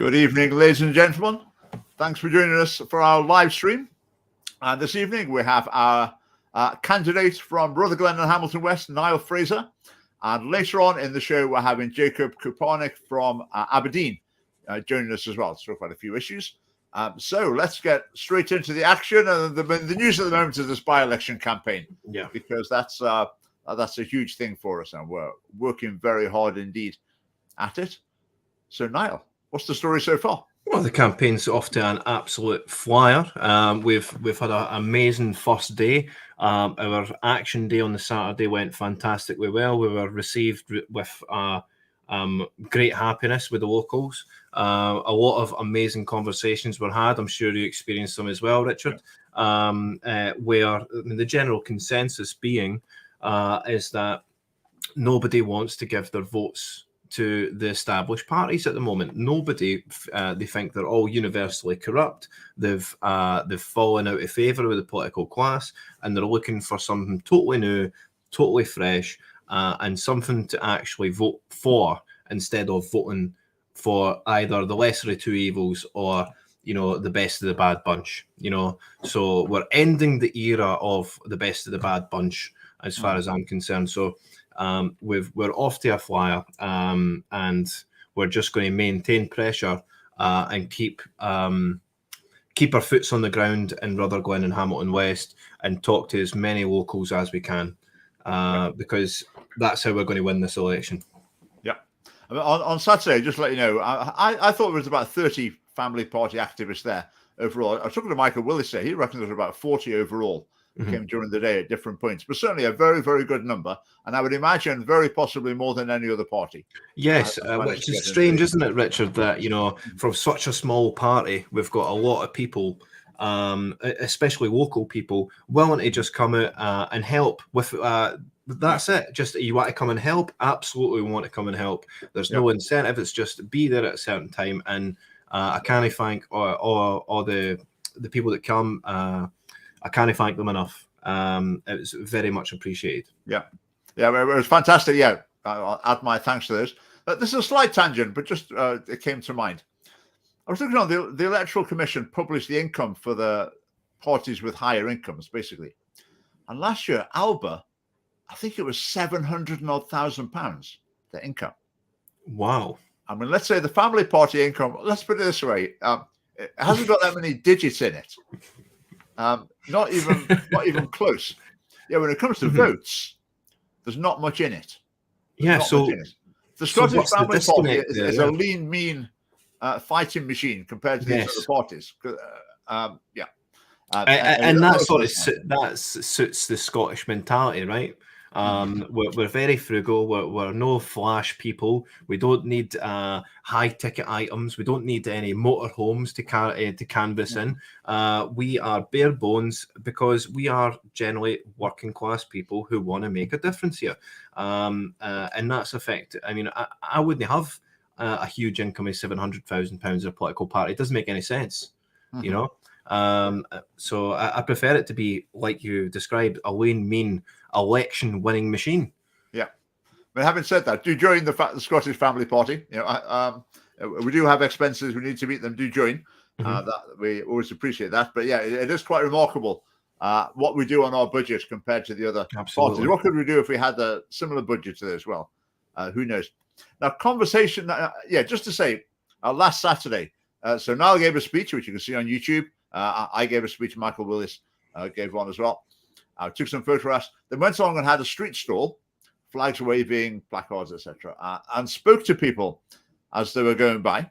Good evening, ladies and gentlemen. Thanks for joining us for our live stream. And this evening we have our candidate from Rutherglen and Hamilton West, Niall Fraser. And later on in the show, we're having Jakub from Aberdeen joining us as well to talk about a few issues. So let's get straight into the action. And the news at the moment is this by-election campaign. Yeah, because that's a huge thing for us, and we're working very hard indeed at it. So, Niall, what's the story so far? Well, the campaign's off to an absolute flyer. We've had an amazing first day. Our action day on the Saturday went fantastically well. We were received with great happiness with the locals. A lot of amazing conversations were had. I'm sure you experienced them as well, Richard. Where the general consensus being is that nobody wants to give their votes to the established parties at the moment. Nobody, they think they're all universally corrupt. They've fallen out of favour with the political class, and they're looking for something totally new, totally fresh, and something to actually vote for instead of voting for either the lesser of two evils or the best of the bad bunch. So we're ending the era of the best of the bad bunch as far as I'm concerned. So we're off to a flyer, and we're just going to maintain pressure and keep our foots on the ground in Rutherglen and Hamilton West, and talk to as many locals as we can, because that's how we're going to win this election. Yeah. I mean, on Saturday, just to let you know, I thought there was about 30 family party activists there overall. I was talking to Michael Willis there. He reckons there was about 40 overall. Came during the day at different points, but certainly a very, very good number, and I would imagine very possibly more than any other party. Yes, which is strange, isn't it, Richard, that from such a small party we've got a lot of people, especially local people, willing to just come out and help with that's it. Just you want to come and help, absolutely want to come and help. There's no incentive, it's just be there at a certain time, and I can't thank all the people that come. I can't thank them enough. It was very much appreciated. Yeah, it was fantastic. Yeah, I'll add my thanks to this. This is a slight tangent, but just it came to mind. I was looking on the Electoral Commission published the income for the parties with higher incomes, basically. And last year, Alba, I think it was £700,000, their income. Wow. I mean, let's say the family party income, let's put it this way, it hasn't got that many digits in it. Not even close. Yeah, when it comes to votes, there's not much in it. The Scottish Family Party is a lean, mean fighting machine compared to these other parties. And that sort of suits the Scottish mentality, right? We're very frugal. We're no flash people. We don't need high ticket items. We don't need any motorhomes to canvas in. We are bare bones because we are generally working class people who want to make a difference here. And that's effect. I mean, I wouldn't have a huge income of £700,000 in a political party. It doesn't make any sense, So I prefer it to be like you described, a lean, mean election winning machine. Yeah. But having said that, do join the Scottish Family Party. We do have expenses. We need to meet them. Do join. That we always appreciate that. But yeah, it is quite remarkable what we do on our budget compared to the other parties. What could we do if we had a similar budget to this? Well, who knows? Now, conversation. Just to say, last Saturday, so Niall gave a speech, which you can see on YouTube. I gave a speech. Michael Willis gave one as well. Took some photographs. Then went along and had a street stall, flags waving, placards, etc., and spoke to people as they were going by.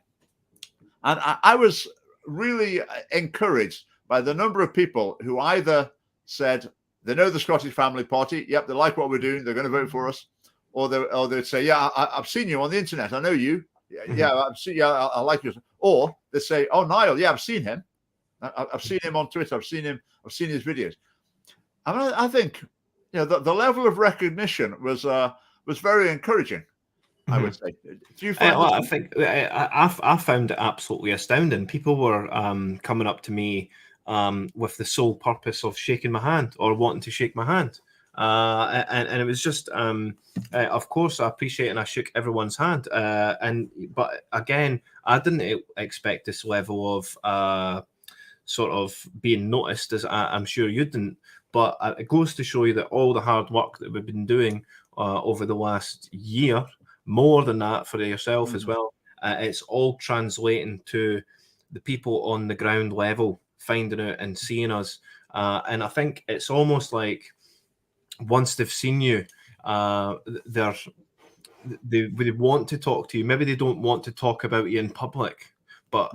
And I was really encouraged by the number of people who either said they know the Scottish Family Party, yep, they like what we're doing, they're going to vote for us, or they'd say, yeah, I've seen you on the internet, I know you, I like you, or they say, oh, Niall, yeah, I've seen him. I've seen him on Twitter. I've seen his videos. I mean, I think the level of recognition was very encouraging. I would say. Do you find? I think I found it absolutely astounding. People were coming up to me with the sole purpose of shaking my hand or wanting to shake my hand. And it was just, of course, I appreciate and I shook everyone's hand. But again, I didn't expect this level of sort of being noticed, as I'm sure you didn't. But it goes to show you that all the hard work that we've been doing over the last year, more than that for yourself as well, it's all translating to the people on the ground level finding out and seeing us. And I think it's almost like once they've seen you, they want to talk to you. Maybe they don't want to talk about you in public, but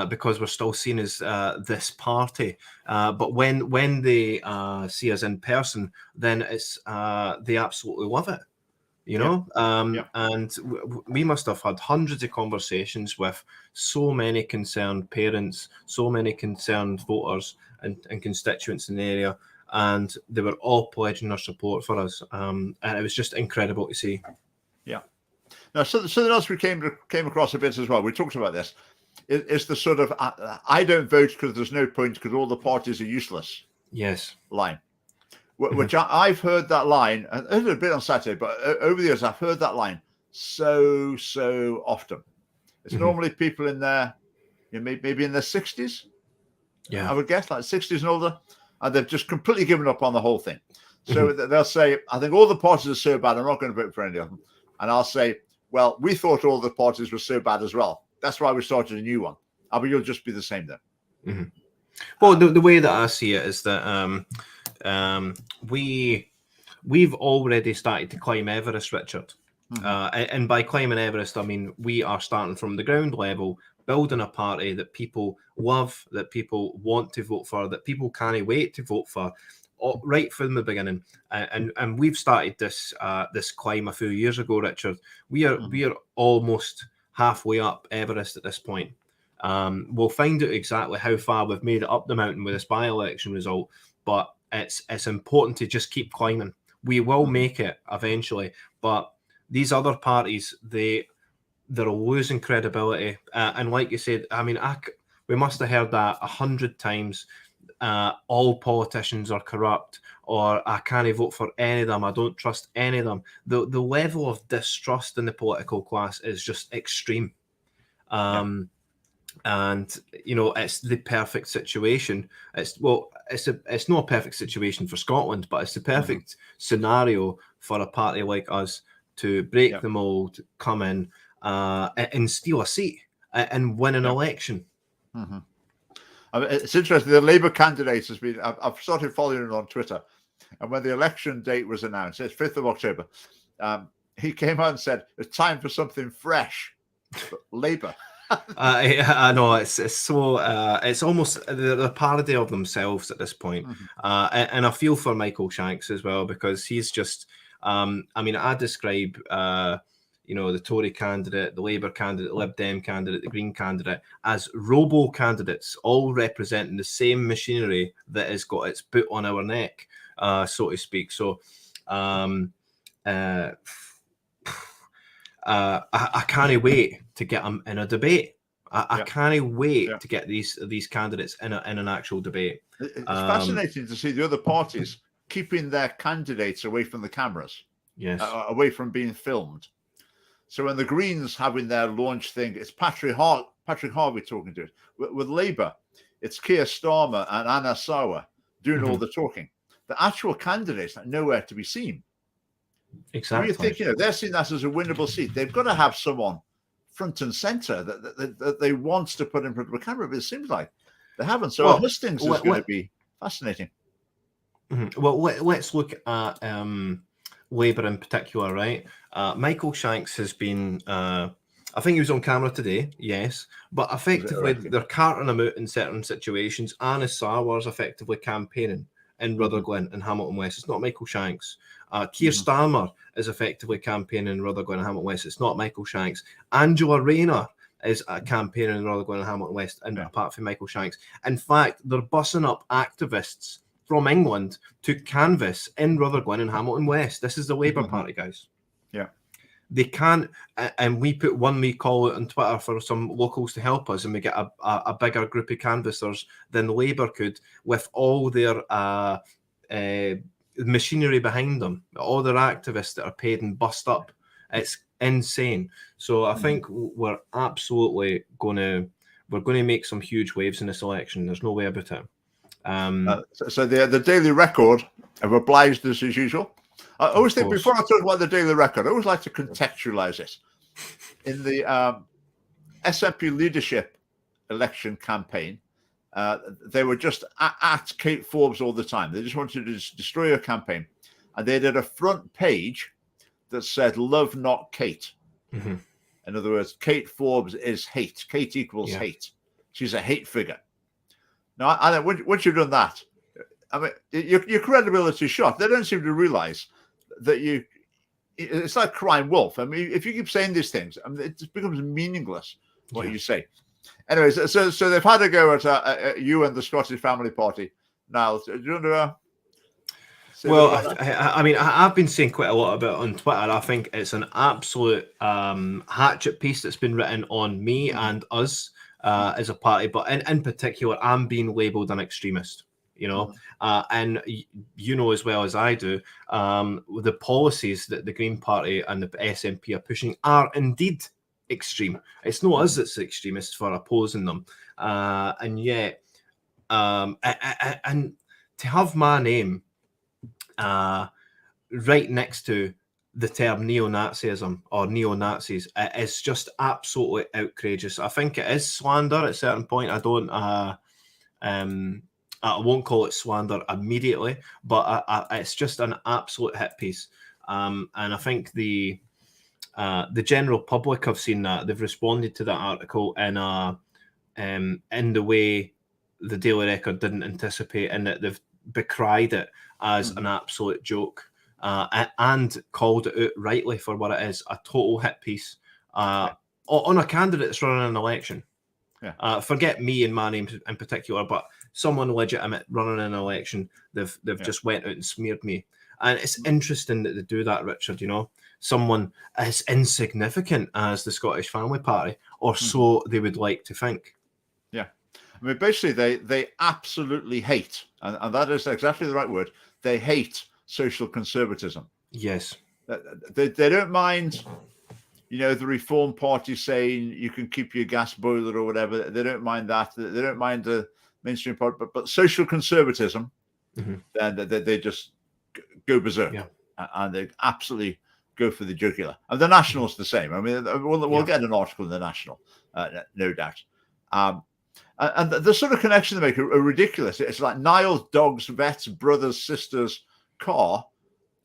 because we're still seen as this party. But when they see us in person, then it's they absolutely love it. You know, and we must have had hundreds of conversations with so many concerned parents, so many concerned voters and constituents in the area, and they were all pledging their support for us. And it was just incredible to see. Yeah. Now, something else we came across a bit as well. We talked about this. Is the sort of I don't vote because there's no point because all the parties are useless. Yes. Line. Which I've heard that line, and I heard it a bit on Saturday, but over the years I've heard that line so often. It's normally people in their, maybe in their 60s, I would guess, like 60s and older, and they've just completely given up on the whole thing. So they'll say, I think all the parties are so bad, I'm not going to vote for any of them. And I'll say, well, we thought all the parties were so bad as well. That's why we started a new one. But you'll just be the same then. Well, the way that I see it is that we've already started to climb Everest, Richard. And by climbing Everest, I mean we are starting from the ground level, building a party that people love, that people want to vote for, that people can't wait to vote for, right from the beginning. And we've started this climb a few years ago, Richard. We are almost halfway up Everest at this point. We'll find out exactly how far we've made it up the mountain with this by-election result, but it's important to just keep climbing. We will make it eventually, but these other parties, they're losing credibility. And like you said, I mean, we must have heard that 100 times. All politicians are corrupt, or I can't vote for any of them. I don't trust any of them. The level of distrust in the political class is just extreme. And it's the perfect situation. It's not a perfect situation for Scotland, but it's the perfect scenario for a party like us to break the mold, come in and steal a seat and win an election. I mean, it's interesting. The Labour candidate has been. I've started following him on Twitter, and when the election date was announced, it's 5th of October. He came out and said, "It's time for something fresh." Labour. I know it's so it's almost the parody of themselves at this point. And I feel for Michael Shanks as well, because he's just I mean, I describe the Tory candidate, the Labour candidate, the Lib Dem candidate, the Green candidate as robo candidates, all representing the same machinery that has got its boot on our neck, so to speak. So I can't wait to get them in a debate. I can't wait to get these candidates in an actual debate. It's fascinating to see the other parties keeping their candidates away from the cameras, away from being filmed. So when the Greens having their launch thing, it's Patrick Harvey talking to it. With Labour, it's Keir Starmer and Anna Sauer doing all the talking. The actual candidates are nowhere to be seen. Exactly. You think they're seeing that as a winnable seat. They've got to have someone front and centre that they want to put in front of a camera, but it seems like they haven't. So our hustings is going to be fascinating. Well, let's look at Labour in particular, right? Michael Shanks has been, I think he was on camera today, yes, but effectively they're carting him out in certain situations. Anna Sauer's effectively campaigning in Rutherglen and Hamilton West. It's not Michael Shanks. Keir Starmer is effectively campaigning in Rutherglen and Hamilton West. It's not Michael Shanks. Angela Rayner is campaigning in Rutherglen and Hamilton West, and apart from Michael Shanks. In fact, they're bussing up activists from England to canvass in Rutherglen and Hamilton West. This is the Labour Party, guys. Yeah. They can't, and we put one wee call out on Twitter for some locals to help us, and we get a bigger group of canvassers than Labour could, with all their machinery behind them, all their activists that are paid and bust up. It's insane. So I think we're absolutely going to make some huge waves in this election. There's no way about it. So the Daily Record have obliged us as usual. I always think, before I talk about the Daily Record, I always like to contextualize it. In the SNP leadership election campaign, they were just at Kate Forbes all the time. They just wanted to destroy her campaign. And they did a front page that said, "Love, not Kate." Mm-hmm. In other words, Kate Forbes is hate. Kate equals hate. She's a hate figure. Now, once you've done that, I mean, your credibility is shot. They don't seem to realize that it's like crying wolf. I mean, if you keep saying these things, I mean, it just becomes meaningless what you say. Anyways, so they've had a go at you and the Scottish Family Party. Niall, do you want to? Well, I mean, I've been saying quite a lot about it on Twitter. I think it's an absolute hatchet piece that's been written on me and us as a party, but in particular, I'm being labelled an extremist. You know, and you know as well as I do, the policies that the Green Party and the SNP are pushing are indeed extreme. It's not us that's extremists for opposing them, and yet, and to have my name right next to the term neo-Nazism or neo-Nazis is just absolutely outrageous. I think it is slander at a certain point. I won't call it slander immediately, but it's just an absolute hit piece. And I think the general public have seen that. They've responded to that article in the way the Daily Record didn't anticipate, and that they've decried it as an absolute joke and called it out rightly for what it is, a total hit piece on a candidate that's running an election. Forget me and my name in particular, but someone legitimate running an election, they've just went out and smeared me. And it's interesting that they do that, Richard, you know, someone as insignificant as the Scottish Family Party, or so they would like to think. Yeah. I mean, basically, they absolutely hate, and that is exactly the right word, they hate social conservatism. Yes. They don't mind, you know, the Reform Party saying you can keep your gas boiler or whatever. They don't mind that. They don't mind the mainstream party, but social conservatism, then they just go berserk, and they absolutely go for the jugular. And the National's the same. I mean, we'll get an article in the National, no doubt. And the sort of connection they make are ridiculous. It's like Niall's dog's vet's brother's sister's car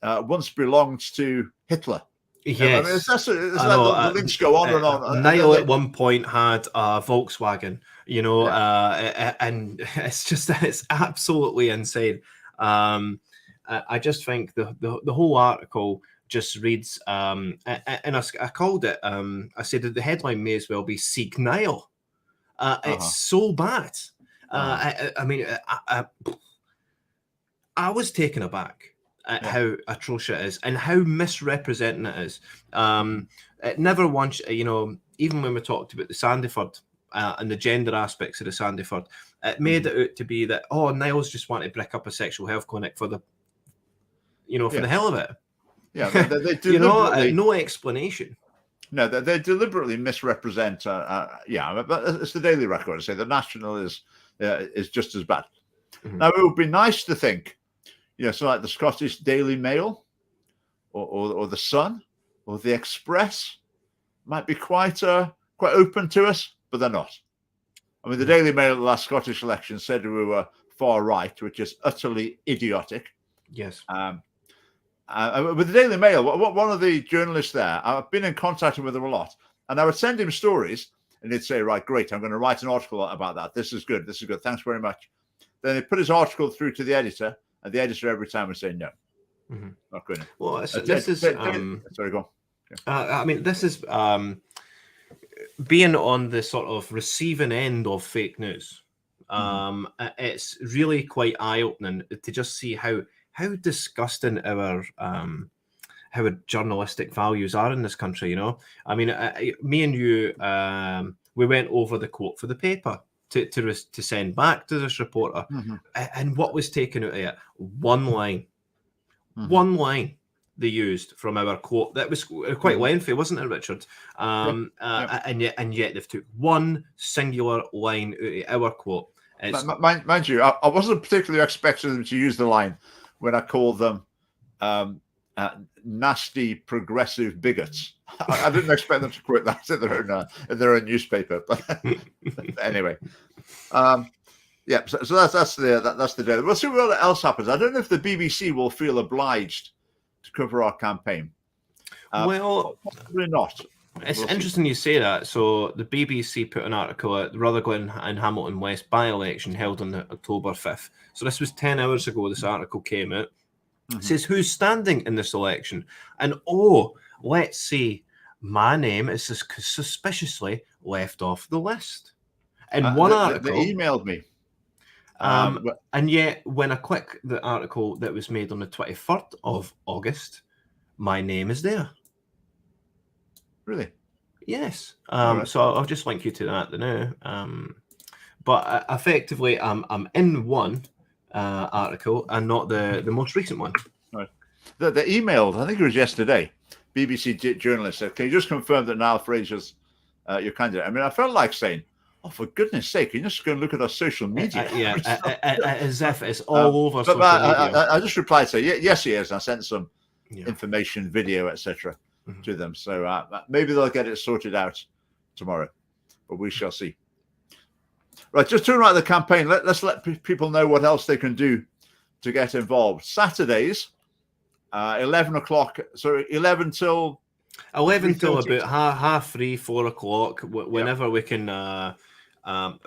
once belonged to Hitler. Yes. I mean, it's like the links go on and on. Niall at one point had a Volkswagen, you know, and it's absolutely insane. I just think the whole article just reads, and I called it, I said that the headline may as well be "Seek Niall." It's so bad. I mean, I was taken aback at how atrocious it is and how misrepresenting it is. It never once, you know, even when we talked about the Sandyford and the gender aspects of the Sandyford, it made it out to be that, Niall's just want to brick up a sexual health clinic for the, you know, for the hell of it. Yeah, they you know, no explanation. No, they deliberately misrepresent. But it's the Daily Record. I say the National is just as bad. Now, it would be nice to think, you know, so like the Scottish Daily Mail or the Sun or the Express might be quite open to us, but they're not. I mean, the Daily Mail at the last Scottish election said we were far right, which is utterly idiotic. Yes. With the Daily Mail, one of the journalists there, I've been in contact with him a lot, and I would send him stories, and he'd say, right, great, I'm going to write an article about that. This is good. Thanks very much. Then he'd put his article through to the editor, and the editor every time would say, no, not going to. Well, sorry, go on. I mean, this is being on the sort of receiving end of fake news. It's really quite eye-opening to just see how disgusting our journalistic values are in this country. You know, I mean, me and you, we went over the quote for the paper to send back to this reporter, and what was taken out of it? One line, One line they used from our quote. That was quite lengthy, wasn't it, Richard? And yet they've took one singular line out of our quote. Mind you, I wasn't particularly expecting them to use the line when I called them nasty progressive bigots. I didn't expect them to quote that in their own newspaper. But anyway, so that's the day. We'll see what else happens. I don't know if the BBC will feel obliged to cover our campaign. Well, possibly not. It's interesting you say that. So the BBC put an article at the Rutherglen and Hamilton West by-election held on October 5th. So this was 10 hours ago this article came out. It says, who's standing in this election? And let's see, my name is suspiciously left off the list. In one article... They emailed me. And yet, when I click the article that was made on the 23rd of August, my name is there. Really? Yes. So I'll just link you to that now. But effectively, I'm in one article and not the most recent one. Right. The emailed, I think it was yesterday, BBC journalist said, can you just confirm that Niall Fraser's your candidate? I mean, I felt like saying, oh, for goodness sake, you're just going to look at our social media. As if it's all over social media. I just replied saying, yes, he is. I sent some information, video, etc. to them. So maybe they'll get it sorted out tomorrow, but we shall see. Right, just turn right the campaign. Let's let people know what else they can do to get involved. Saturdays, 11 o'clock. So 11 till... 11 till about 3:30, 4 o'clock, whenever we can.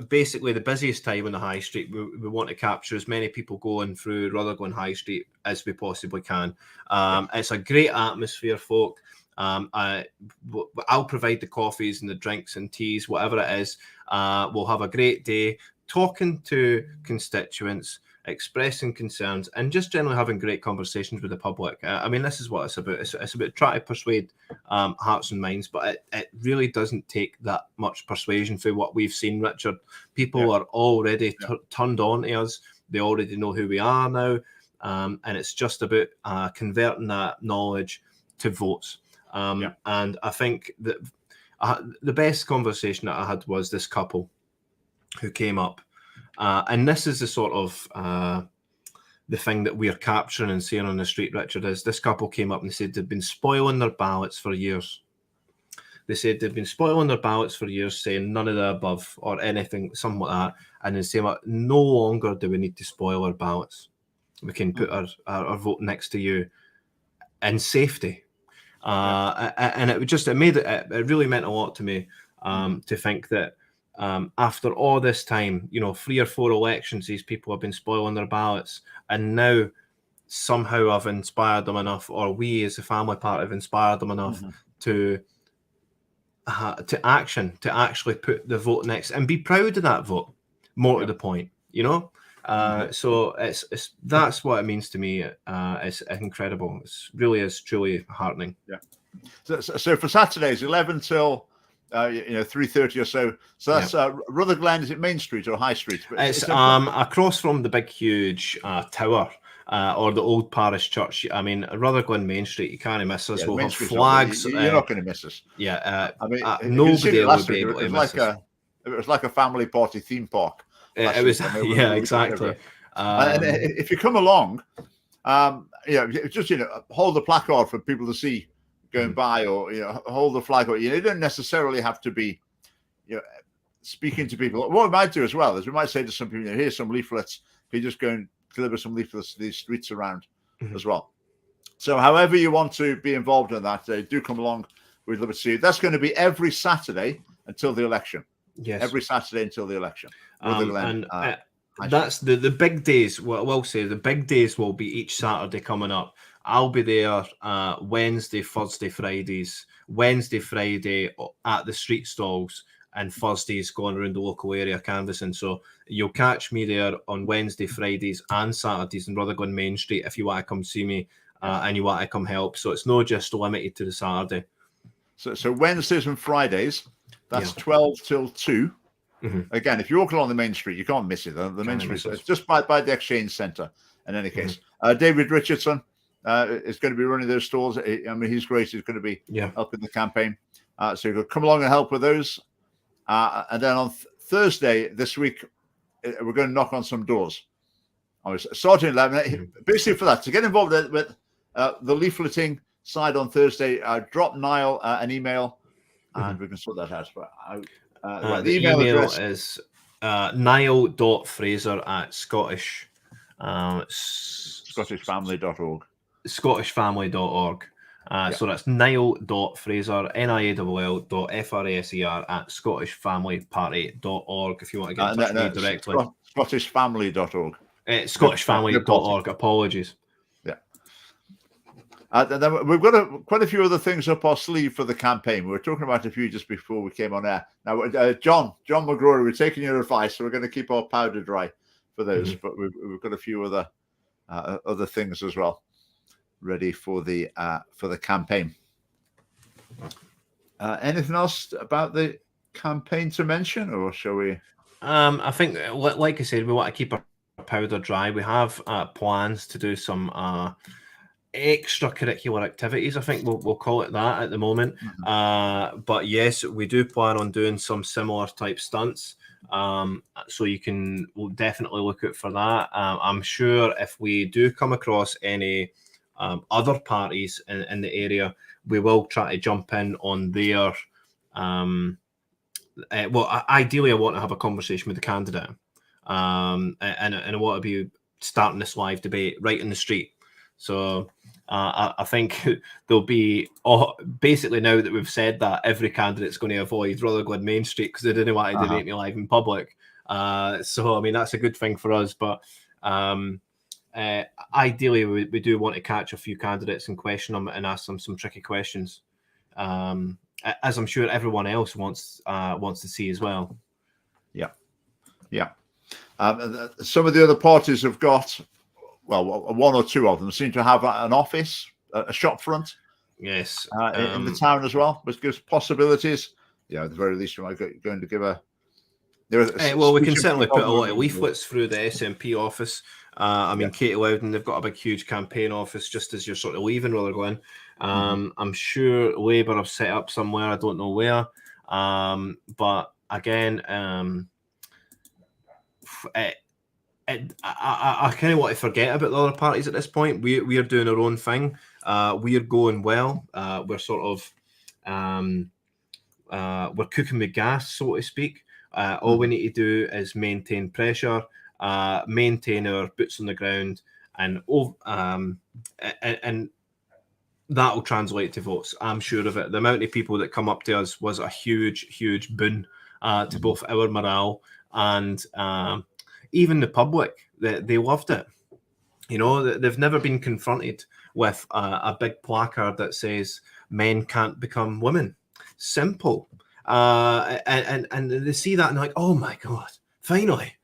Basically, the busiest time on the high street, we want to capture as many people going through Rutherglen High Street as we possibly can. It's a great atmosphere, folk. I'll provide the coffees and the drinks and teas, whatever it is. We'll have a great day talking to constituents, expressing concerns, and just generally having great conversations with the public. I mean, this is what it's about. It's about trying to persuade hearts and minds, but it really doesn't take that much persuasion for what we've seen, Richard. People are already turned on to us. They already know who we are now, and it's just about converting that knowledge to votes. And I think that the best conversation that I had was this couple who came up. And this is the sort of the thing that we're capturing and seeing on the street, Richard, is this couple came up and they said they've been spoiling their ballots for years. They said they've been spoiling their ballots for years, saying none of the above or anything, something like that. And they say, no longer do we need to spoil our ballots. We can put our vote next to you in safety. And it really meant a lot to me to think that after all this time, 3 or 4 elections, these people have been spoiling their ballots, and now somehow I've inspired them enough, or we as a family party have inspired them enough to action, to actually put the vote next and be proud of that vote. More to the point, So that's what it means to me. It's incredible. It really is truly heartening. Yeah. So for Saturdays, 11 till 3:30 or so. So that's Rutherglen. Is it Main Street or High Street? It's across from the big, huge tower. Or the old parish church. I mean, Rutherglen Main Street, you can't miss us. We'll have flags. You're not going to miss us. Yeah. I mean, nobody will be able to miss us. It was like a family party theme park. It was, exactly. And if you come along, just hold the placard for people to see going by, or hold the flag. Or you don't necessarily have to be, speaking to people. What we might do as well is we might say to some people, here's some leaflets. Can you just go and deliver some leaflets to these streets around as well? So however you want to be involved in that, do come along. We'd love to see you. That's going to be every Saturday until the election. Yes, every Saturday until the election. That's the big days. What I will say, the big days will be each Saturday coming up. I'll be there Wednesday, Thursday, Fridays. Wednesday, Friday at the street stalls, and Thursdays going around the local area canvassing. So you'll catch me there on Wednesday, Fridays, and Saturdays in Rutherglen Main Street if you want to come see me and you want to come help. So it's not just limited to the Saturday. So Wednesdays and Fridays, that's 12 till 2. Again, if you walk along the main street, you can't miss it. The main street is just by the Exchange Centre. In any case, David Richardson, is going to be running those stalls. I mean, he's great. He's going to be Yeah. helping the campaign. So you could come along and help with those. And then on Thursday this week, we're going to knock on some doors. I was starting at 11. Basically, for that, to get involved with the leafleting side on Thursday, drop Niall an email, and we can sort that out. But the email address is niall.fraser@Scottish ScottishFamily.org. ScottishFamily.org. So that's Niall.Fraser, niall.fraser@ScottishFamilyParty.org if you want to get in touch with me directly. ScottishFamily.org. ScottishFamily.org. Apologies. Yeah. And then we've got quite a few other things up our sleeve for the campaign. We were talking about a few just before we came on air. Now, John McGrory, we're taking your advice, so we're going to keep our powder dry for those. But we've got a few other things as well ready for the campaign. Anything else about the campaign to mention, or shall we? I think, like I said, we want to keep our powder dry. We have plans to do some extracurricular activities. I think we'll call it that at the moment. But yes, we do plan on doing some similar type stunts. So we'll definitely look out for that. I'm sure if we do come across any other parties in the area, we will try to jump in on their. Ideally, I want to have a conversation with the candidate, and I want to be starting this live debate right in the street. So I think there'll be basically, now that we've said that, every candidate's going to avoid Rutherglen Main Street because they didn't want to debate me live in public. So I mean, that's a good thing for us, but. Ideally, we do want to catch a few candidates and question them and ask them some tricky questions, as I'm sure everyone else wants to see as well. Yeah. Some of the other parties have got, well, one or two of them seem to have an office, a shop front. Yes, in the town as well, which gives possibilities. Yeah, at the very least, we're going to give a. Well, we can certainly put a lot of leaflets through the SNP office. I mean, Katie Loudon, they've got a big, huge campaign office just as you're sort of leaving Rutherglen. I'm sure Labour have set up somewhere. I don't know where. But again, I kind of want to forget about the other parties at this point. We are doing our own thing. We are going well. We're sort of we're cooking with gas, so to speak. All we need to do is maintain pressure, maintain our boots on the ground, and that will translate to votes. I'm sure of it. The amount of people that come up to us was a huge, huge boon to both our morale and even the public. They loved it. You know, they've never been confronted with a big placard that says men can't become women. Simple. And they see that and they're like, oh my God, finally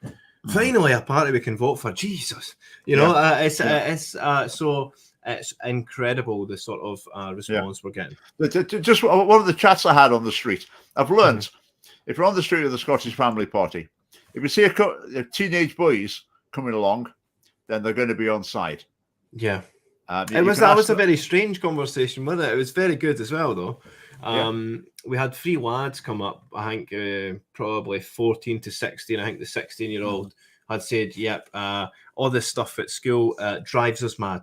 a party we can vote for. Jesus, you know, it's incredible the sort of response we're getting. Just one of the chats I had on the street, I've learned if you're on the street of the Scottish Family Party, if you see a teenage boys coming along, then they're going to be on side. Yeah. That was a very strange conversation, wasn't it? It was very good as well, though. We had 3 lads come up, I think probably 14 to 16. I think the 16-year-old had said, yep, all this stuff at school drives us mad.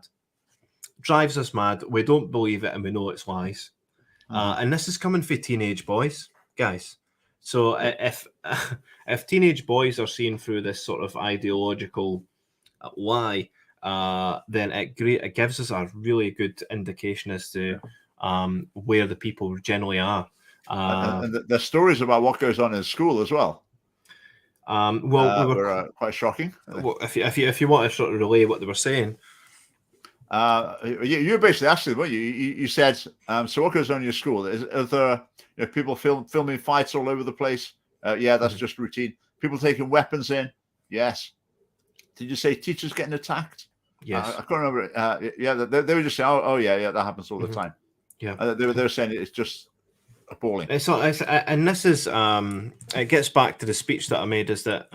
We don't believe it and we know it's lies. And this is coming for teenage boys, guys. So if teenage boys are seeing through this sort of ideological lie, then it gives us a really good indication as to where the people generally are. And the stories about what goes on in school as well. Were quite shocking. Well, if you want to sort of relay what they were saying, you basically asked them, you said, so what goes on in your school? Is there people filming fights all over the place? Yeah, that's just routine. People taking weapons in? Yes. Did you say teachers getting attacked? Yes. I can't remember. They were just saying, oh yeah, that happens all the time. Yeah, they were saying it's just appalling. And this is it gets back to the speech that I made, is that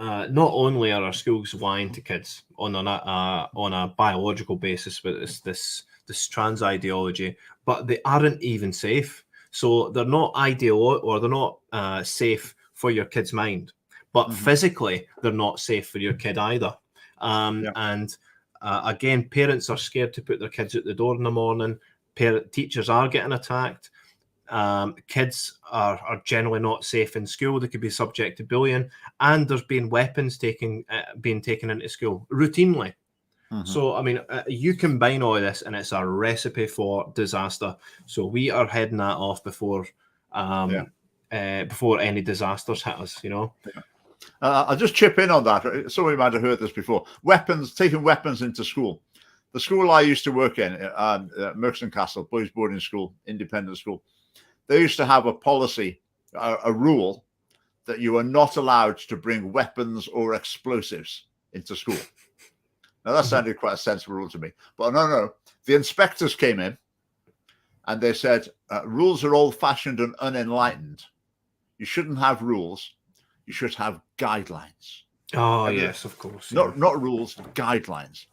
not only are our schools lying to kids on a biological basis, but it's this trans ideology, but they aren't even safe. So they're not ideal, or they're not safe for your kid's mind, but physically they're not safe for your kid either. And again, parents are scared to put their kids out the door in the morning. Teachers are getting attacked. Kids are generally not safe in school. They could be subject to bullying, and there's been weapons being taken into school routinely. So, I mean, you combine all of this, and it's a recipe for disaster. So we are heading that off before any disasters hit us. I'll just chip in on that. Somebody might have heard this before. Taking weapons into school. The school I used to work in, Merkston Castle, boys' boarding school, independent school, they used to have a policy, a rule, that you are not allowed to bring weapons or explosives into school. Now, that sounded quite a sensible rule to me. But no. The inspectors came in and they said, rules are old-fashioned and unenlightened. You shouldn't have rules. You should have guidelines. Oh, yes, of course. Not rules, guidelines.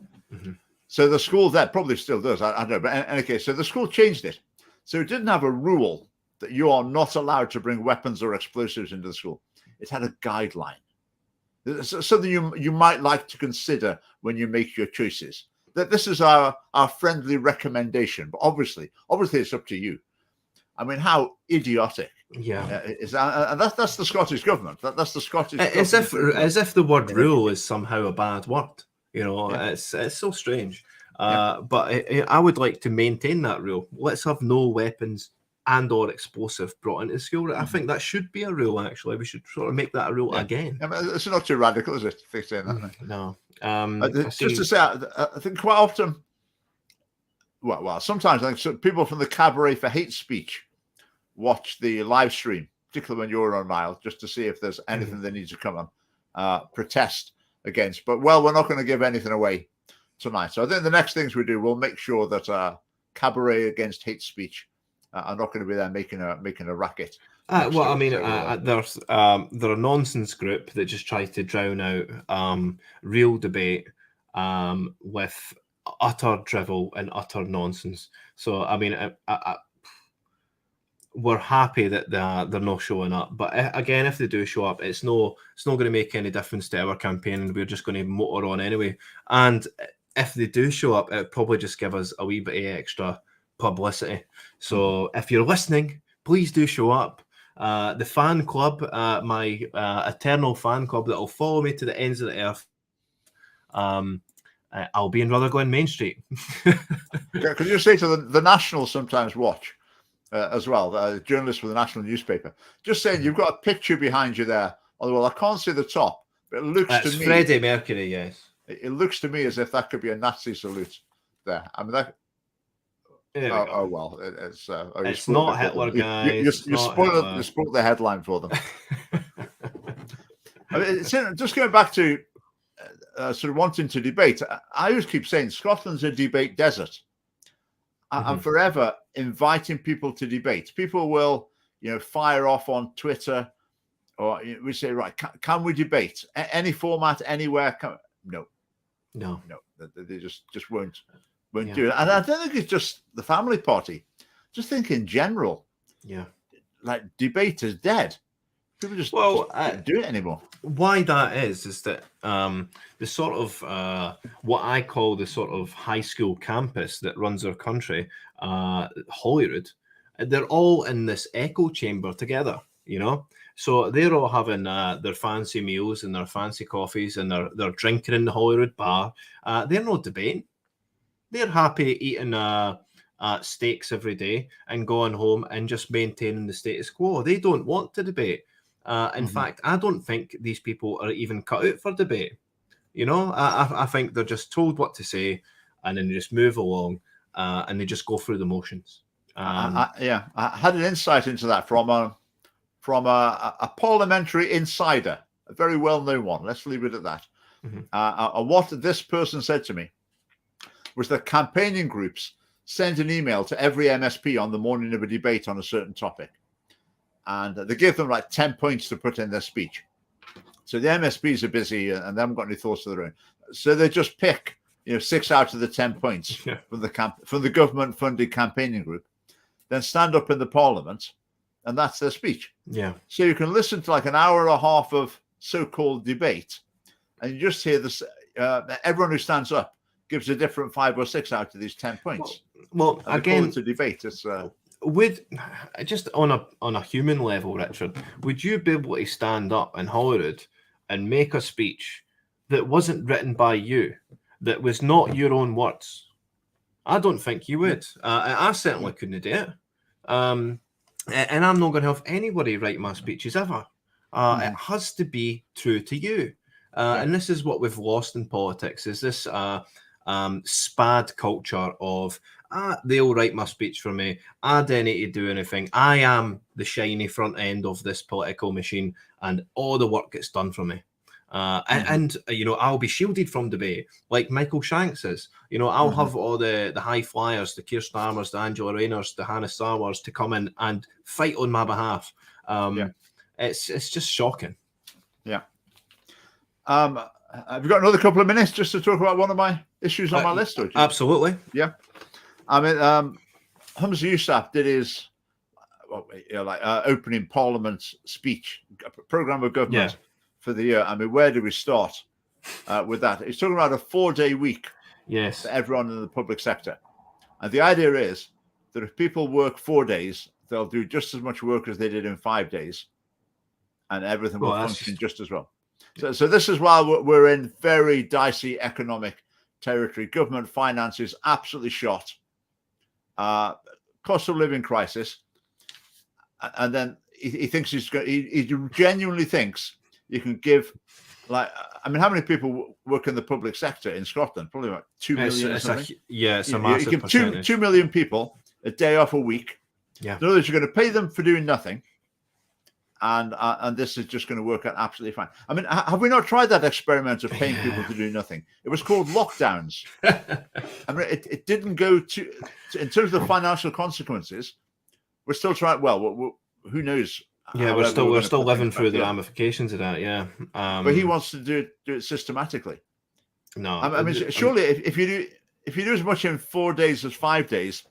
So the school that probably still does, I don't know. But in any case, so the school changed it. So it didn't have a rule that you are not allowed to bring weapons or explosives into the school. It had a guideline. It's something you might like to consider when you make your choices. That this is our friendly recommendation, but obviously it's up to you. I mean, how idiotic! Is that? And that's the Scottish government. That's the Scottish. As if the word rule is somehow a bad word. It's so strange. But I would like to maintain that rule. Let's have no weapons and/or explosive brought into school. I think that should be a rule. Actually, we should sort of make that a rule again. I mean, it's not too radical, is it? If saying that. No. Just to say, I think quite often. Well, sometimes I think people from the Cabaret for Hate Speech watch the live stream, particularly when you're on, Niall, just to see if there's anything they need to come and protest against. But we're not going to give anything away tonight. So I think the next things we do, we'll make sure that Cabaret Against Hate Speech are not going to be there making a racket. There's they're a nonsense group that just tries to drown out real debate with utter drivel and utter nonsense. So I mean, we're happy that they're not showing up. But again, if they do show up, it's not going to make any difference to our campaign, and we're just going to motor on anyway. And if they do show up, it'll probably just give us a wee bit of extra publicity. So if you're listening, please do show up. The fan club, my eternal fan club that will follow me to the ends of the earth. I'll be in Rutherglen Main Street. Could you say to the National sometimes watch as well, journalists for the National newspaper, just saying you've got a picture behind you there. Although I can't see the top, but it looks to me Freddie Mercury. Yes, it looks to me as if that could be a Nazi salute there. I mean that. Well, it's not Hitler, guys. You spoiled the headline for them. I mean, just going back to sort of wanting to debate. I always keep saying Scotland's a debate desert. I'm forever inviting people to debate. People will, fire off on Twitter, or we say, right, can we debate any format, anywhere? No. They just won't do it. And I don't think it's just the family party. Just think in general. Yeah. Like debate is dead. People just don't do it anymore. Why that is that the sort of what I call the sort of high school campus that runs our country, Holyrood, they're all in this echo chamber together, So they're all having their fancy meals and their fancy coffees, and they're drinking in the Holyrood bar. They're not debating. They're happy eating steaks every day and going home and just maintaining the status quo. They don't want to debate. In fact, I don't think these people are even cut out for debate. I think they're just told what to say, and then they just move along, and they just go through the motions. I had an insight into that from a parliamentary insider, a very well-known one. Let's leave it at that. What this person said to me was that campaigning groups send an email to every MSP on the morning of a debate on a certain topic. And they give them like 10 points to put in their speech. So the MSPs are busy and they haven't got any thoughts of their own. So they just pick, 6 out of the 10 points from the government-funded campaigning group, then stand up in the Parliament, and that's their speech. Yeah. So you can listen to like an hour and a half of so-called debate, and you just hear this. Everyone who stands up gives a different 5 or 6 out of these 10 points. Well, again, to debate, it's would just on a human level, Richard, would you be able to stand up in Holyrood and make a speech that wasn't written by you, that was not your own words? I don't think you would. I certainly couldn't do it. And I'm not going to have anybody write my speeches ever. It has to be true to you. And this is what we've lost in politics, is this SPAD culture of, they'll write my speech for me. I don't need to do anything. I am the shiny front end of this political machine, and all the work gets done for me. And I'll be shielded from debate, like Michael Shanks is. I'll have all the high flyers, the Keir Starmers, the Angela Rayners, the Hannah Starwars to come in and fight on my behalf. It's just shocking. Yeah. Have you got another couple of minutes just to talk about one of my issues on my list? Absolutely. Yeah. I mean, Humza Yousaf did his opening Parliament speech, programme of government for the year. I mean, where do we start with that? He's talking about a 4-day week for everyone in the public sector. And the idea is that if people work 4 days, they'll do just as much work as they did in 5 days, and everything will function just as well. So this is why we're in very dicey economic territory. Government finances absolutely shot. Cost of living crisis. And then he thinks he genuinely thinks you can give, how many people work in the public sector in Scotland? Probably about 2 million or something. It's a massive you give percentage. 2 million people a day off a week. Yeah. In other words, you're going to pay them for doing nothing. And this is just going to work out absolutely fine. I mean, have we not tried that experiment of paying people to do nothing? It was called lockdowns. I mean, it didn't go to in terms of the financial consequences. We're still trying. Well, who knows? Yeah, we're still living through the ramifications of that. Yeah, but he wants to do it systematically. No, I mean, surely if you do as much in 4 days as 5 days,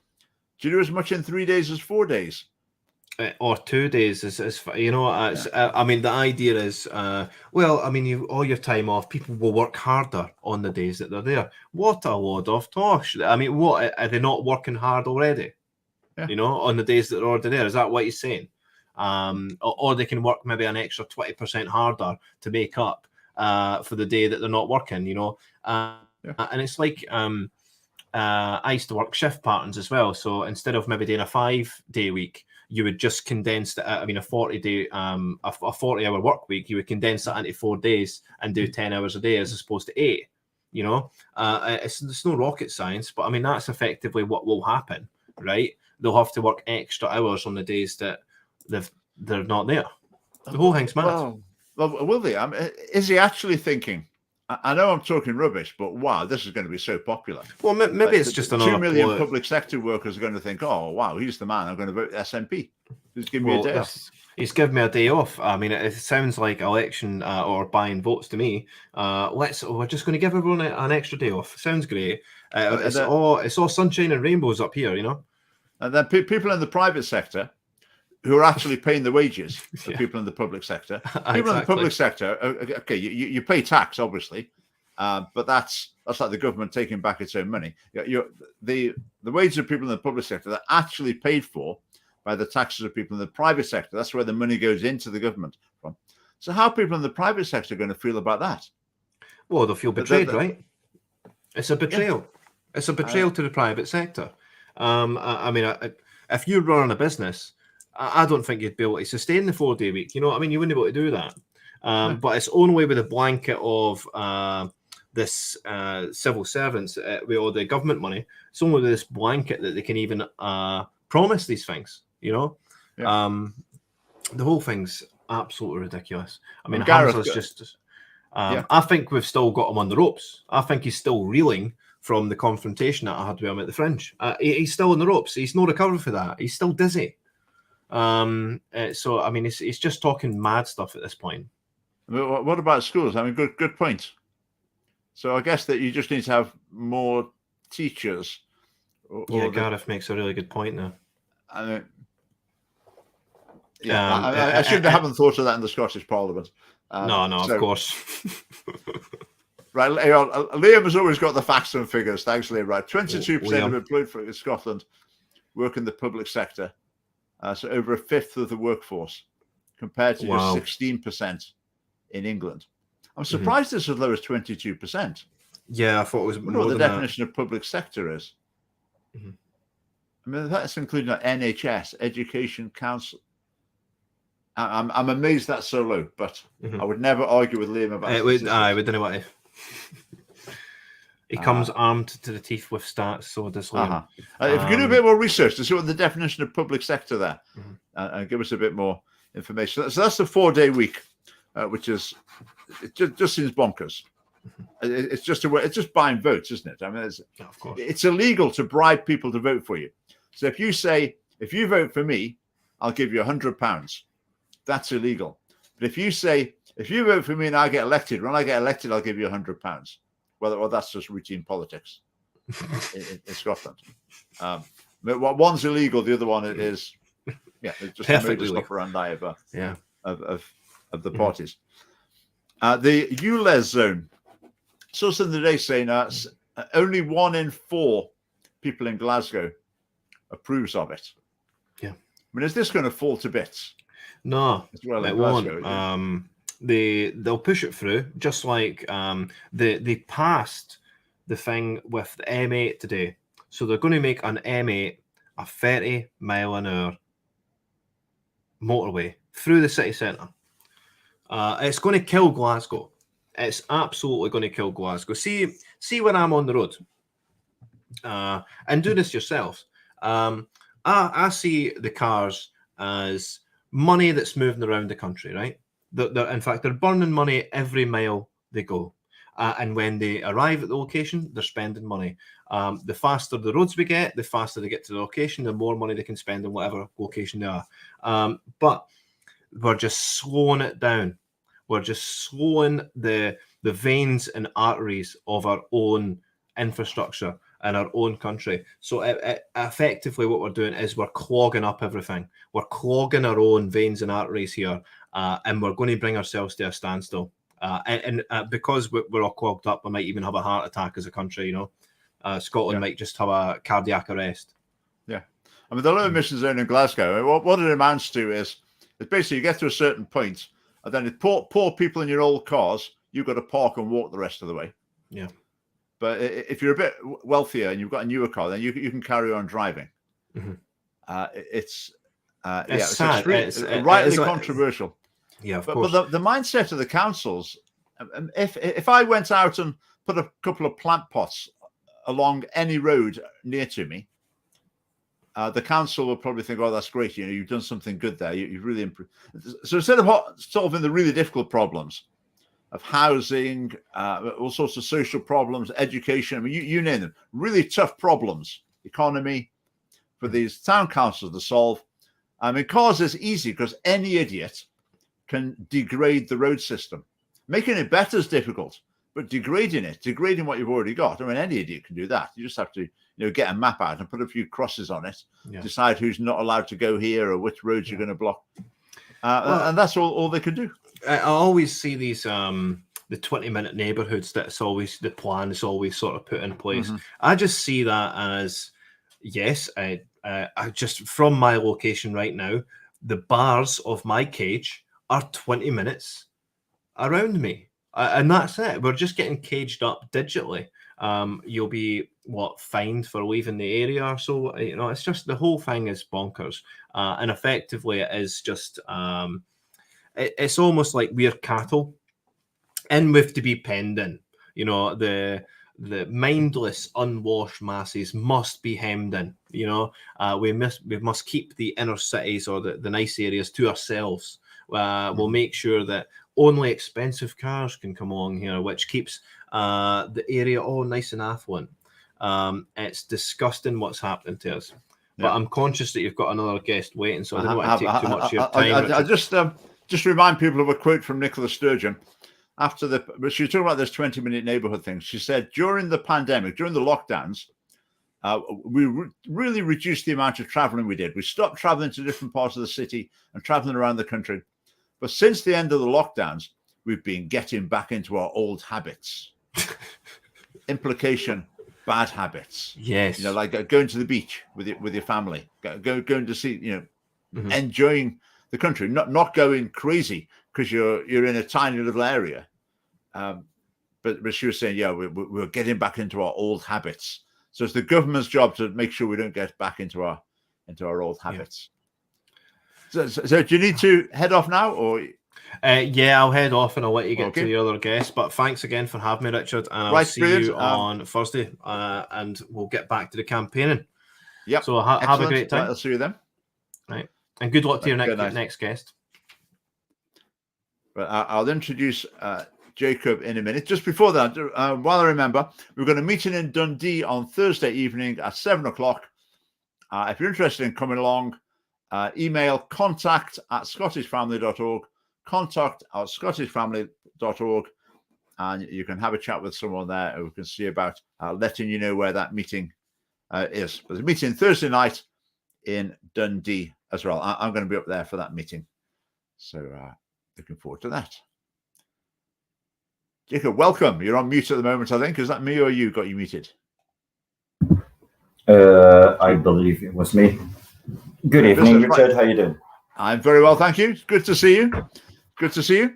do you do as much in 3 days as 4 days? Or 2 days I mean, the idea is, all your time off, people will work harder on the days that they're there. What a load of tosh. I mean, what, are they not working hard already? On the days that they're already there? Is that what he's saying? Or they can work maybe an extra 20% harder to make up for the day that they're not working, and it's like, I used to work shift patterns as well. So instead of maybe doing a 5-day week, you would just condense that. I mean, a 40-day, a 40-hour work week, you would condense that into 4 days and do 10 hours a day as opposed to 8. It's no rocket science, but I mean, that's effectively what will happen, right? They'll have to work extra hours on the days that they're not there. The whole thing's mad. Well, will they? I mean, is he actually thinking? I know I'm talking rubbish, but wow, this is going to be so popular. Well, maybe it's just another 2 million public sector workers are going to think, oh, wow, he's the man. I'm going to vote SNP. Just give me a day off. He's given me a day off. I mean, it sounds like election or buying votes to me. We're just going to give everyone an extra day off. Sounds great. It's all sunshine and rainbows up here, And then people in the private sector who are actually paying the wages for people in the public sector. People in the public sector, okay, you pay tax, obviously, but that's like the government taking back its own money. The wages of people in the public sector are actually paid for by the taxes of people in the private sector. That's where the money goes into the government from. So how are people in the private sector going to feel about that? Well, they'll feel betrayed, right? It's a betrayal. Yeah. It's a betrayal to the private sector. I mean, if you're running a business, I don't think you'd be able to sustain the 4-day week. You wouldn't be able to do that. But it's only with a blanket of this civil servants with all the government money. It's only with this blanket that they can even promise these things. The whole thing's absolutely ridiculous. I mean, Hamza's just. I think we've still got him on the ropes. I think he's still reeling from the confrontation that I had with him at the Fringe. He's still on the ropes. He's not recovered for that. He's still dizzy. So I mean, he's just talking mad stuff at this point. I mean, what about schools? I mean, good point. So I guess that you just need to have more teachers. Gareth makes a really good point there. I mean, I assume they haven't thought of that in the Scottish Parliament. No, of course. Right, Liam has always got the facts and figures. Thanks, Liam. Right, 22% of employed in Scotland work in the public sector, so over a fifth of the workforce, compared to just 16% in England. I'm surprised it's as low as 22%. Yeah, I thought it was more. What the definition of public sector is? I mean, that's including NHS, Education Council. I'm amazed that's so low, but I would never argue with Liam about it. We don't know what if. He comes armed to the teeth with stats, so does Liam. If you can do a bit more research to see what the definition of public sector there, and give us a bit more information. So that's the 4-day week, which is it just seems bonkers. It's just buying votes, isn't it? I mean, it's illegal to bribe people to vote for you. So if you vote for me, I'll give you £100. That's illegal. But if you vote for me and I get elected, when I get elected, I'll give you £100. Well, that's just routine politics in Scotland. One's illegal, the other one is, it's just a modus operandi of the parties. The ULEZ zone. So something today saying only 1 in 4 people in Glasgow approves of it. Yeah. I mean, is this going to fall to bits? No, it won't. They'll push it through, just like they passed the thing with the M8 today. So they're going to make an M8 a 30-mile-an-hour motorway through the city centre. It's going to kill Glasgow. It's absolutely going to kill Glasgow. See when I'm on the road, and do this yourselves. I see the cars as money that's moving around the country, right? In fact, they're burning money every mile they go. And when they arrive at the location, they're spending money. The faster the roads we get, the faster they get to the location, the more money they can spend on whatever location they are. But we're just slowing it down. We're just slowing the veins and arteries of our own infrastructure in our own country. So effectively what we're doing is we're clogging up everything. We're clogging our own veins and arteries here, and we're going to bring ourselves to a standstill. And because we're all clogged up, we might even have a heart attack as a country, Scotland might just have a cardiac arrest. Yeah. I mean, the low emission zone in Glasgow, what it amounts to is basically you get to a certain point, and then poor people in your old cars, you've got to park and walk the rest of the way. Yeah. But if you're a bit wealthier and you've got a newer car, then you can carry on driving. It's sad. It's rightly controversial. Yeah, of course. But the mindset of the councils, if I went out and put a couple of plant pots along any road near to me, the council will probably think, "Oh, that's great. You've done something good there. You've really improved." So instead of solving the really difficult problems of housing, all sorts of social problems, education, I mean, you name them, really tough problems, economy, for these town councils to solve. I mean, cars is easy because any idiot can degrade the road system. Making it better is difficult, but degrading what you've already got, I mean, any idiot can do that. You just have to, get a map out and put a few crosses on it, decide who's not allowed to go here or which roads you're going to block. And that's all they can do. I always see these the 20-minute neighborhoods that's always the plan is always sort of put in place. I just see that as, yes, I just from my location right now, the bars of my cage are 20 minutes around me. And that's it. We're just getting caged up digitally. You'll be fined for leaving the area or so. It's just the whole thing is bonkers. And effectively it is just it's almost like we're cattle and we have to be penned in. The mindless, unwashed masses must be hemmed in. We must keep the inner cities or the nice areas to ourselves. We'll make sure that only expensive cars can come along here, which keeps the area all nice and affluent. It's disgusting what's happening to us. But I'm conscious that you've got another guest waiting, so I don't want to take too much of your time. I just just remind people of a quote from Nicola Sturgeon but she was talking about this 20-minute neighborhood thing. She said, during the pandemic, during the lockdowns, we really reduced the amount of traveling we did. We stopped traveling to different parts of the city and traveling around the country. But since the end of the lockdowns, we've been getting back into our old habits. Implication, bad habits. Yes. Like going to the beach with your family, going to see, enjoying the country, not going crazy because you're in a tiny little area. But she was saying, yeah, we're getting back into our old habits. So it's the government's job to make sure we don't get back into our old habits. Yeah. So do you need to head off now, or? Yeah, I'll head off and I'll let you get to the other guests. But thanks again for having me, Richard. And I'll see you on Thursday, and we'll get back to the campaigning. Yep. So have a great time. I'll see you then. Right. And good luck to your next guest. But I'll introduce Jakub in a minute. Just before that, while I remember, we're going to meet in Dundee on Thursday evening at 7:00. If you're interested in coming along, email contact@scottishfamily.org, contact@scottishfamily.org, and you can have a chat with someone there who can see about letting you know where that meeting is. There's a meeting Thursday night in Dundee as well. I'm going to be up there for that meeting. So looking forward to that. Jakub, welcome. You're on mute at the moment, I think. Is that me or you got you muted? I believe it was me. Good evening, Richard. How you doing? I'm very well, thank you. Good to see you. Good to see you.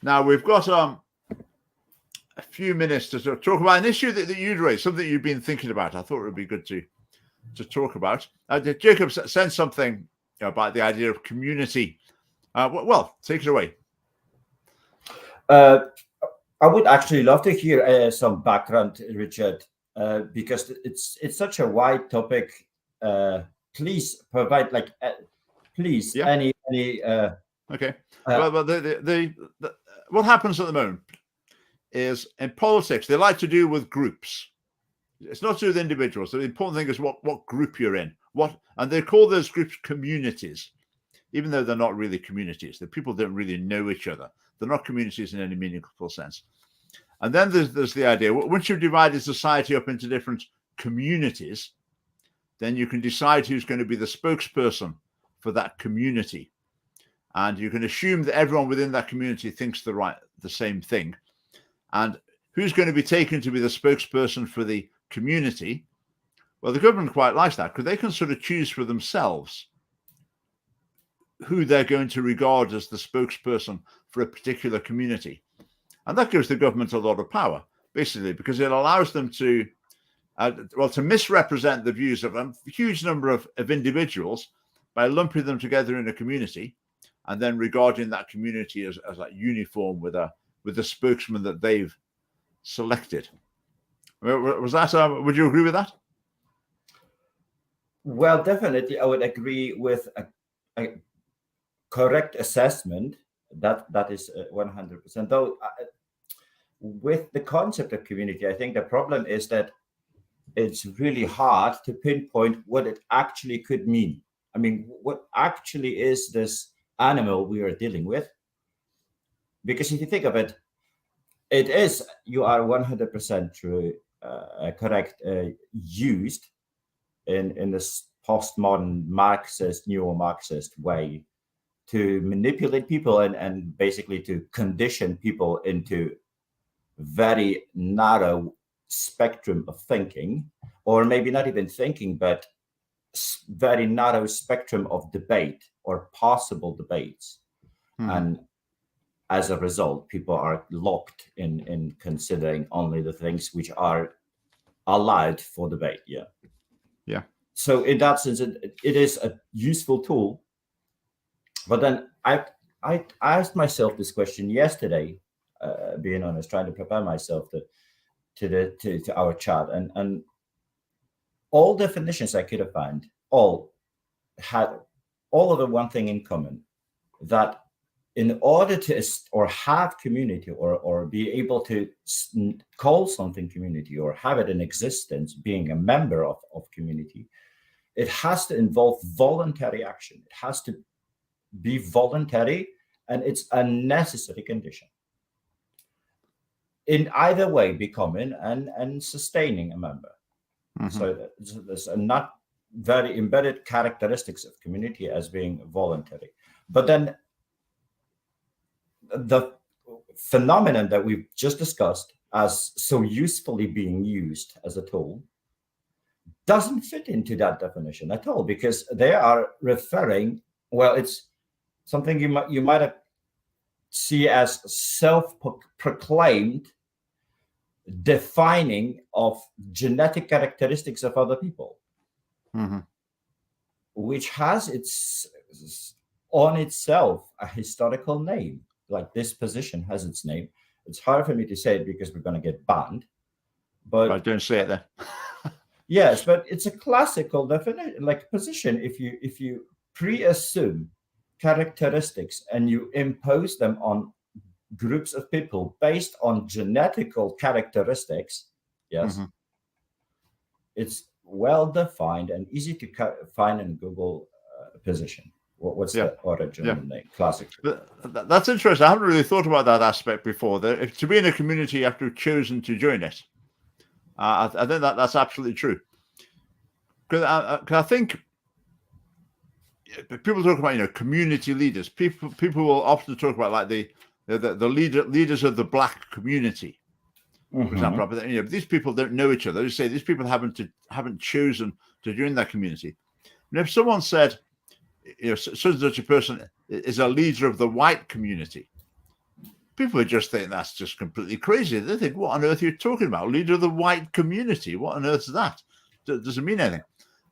Now, we've got a few minutes to talk about an issue that you'd raised, something you've been thinking about. I thought it would be good to talk about. Jakub sent something about the idea of community. Well, take it away. I would actually love to hear some background, Richard, because it's such a wide topic. Please provide, any. Okay. Well, what happens at the moment is in politics they like to do with groups. It's not to do with individuals. So the important thing is what group you're in. And they call those groups communities, even though they're not really communities. The people don't really know each other. They're not communities in any meaningful sense. And then there's the idea, once you've divided society up into different communities, then you can decide who's going to be the spokesperson for that community. And you can assume that everyone within that community thinks the same thing. And who's going to be taken to be the spokesperson for the community? Well, the government quite likes that because they can sort of choose for themselves who they're going to regard as the spokesperson for a particular community. And that gives the government a lot of power, basically, because it allows them to misrepresent the views of a huge number of individuals by lumping them together in a community and then regarding that community as like uniform with the spokesman that they've selected. Was that? Would you agree with that? Well, definitely, I would agree with a correct assessment. That is 100%. Though, with the concept of community, I think the problem is that it's really hard to pinpoint what it actually could mean. I mean, what actually is this animal we are dealing with? Because if you think of it, it is, you are 100% true, correct, used in this postmodern Marxist, neo-Marxist way to manipulate people and basically to condition people into very narrow spectrum of thinking, or maybe not even thinking, but very narrow spectrum of debate or possible debates. And as a result, people are locked in considering only the things which are allowed for debate. Yeah. So in that sense, it is a useful tool. But then I asked myself this question yesterday, being honest, trying to prepare myself to our chat, and all definitions I could have found all had all of the one thing in common, that in order to or have community or be able to call something community or have it in existence, being a member of community, it has to involve voluntary action. It has to be voluntary and it's a necessary condition. In either way, becoming and sustaining a member. So there's a not very embedded characteristics of community as being voluntary. But then the phenomenon that we've just discussed as so usefully being used as a tool doesn't fit into that definition at all, because they are referring, well, it's something you might have see as self-proclaimed defining of genetic characteristics of other people, which has its on itself a historical name. Like this position has its name. It's hard for me to say it because we're going to get banned. But I don't say it then. Yes, but it's a classical definition, like position. If you pre-assume characteristics and you impose them on groups of people based on genetical characteristics, yes, it's well defined and easy to find in Google position. What's the original name? Classic. That's interesting. I haven't really thought about that aspect before. If to be in a community, you have to have chosen to join it. I think that's absolutely true. Because I think people talk about community leaders. People will often talk about like the leaders of the Black community, for example. But these people don't know each other. They say these people haven't chosen to join that community. And if someone said, such a person is a leader of the white community, people would just think that's just completely crazy. They think, what on earth are you talking about? Leader of the white community? What on earth is that? Doesn't mean anything.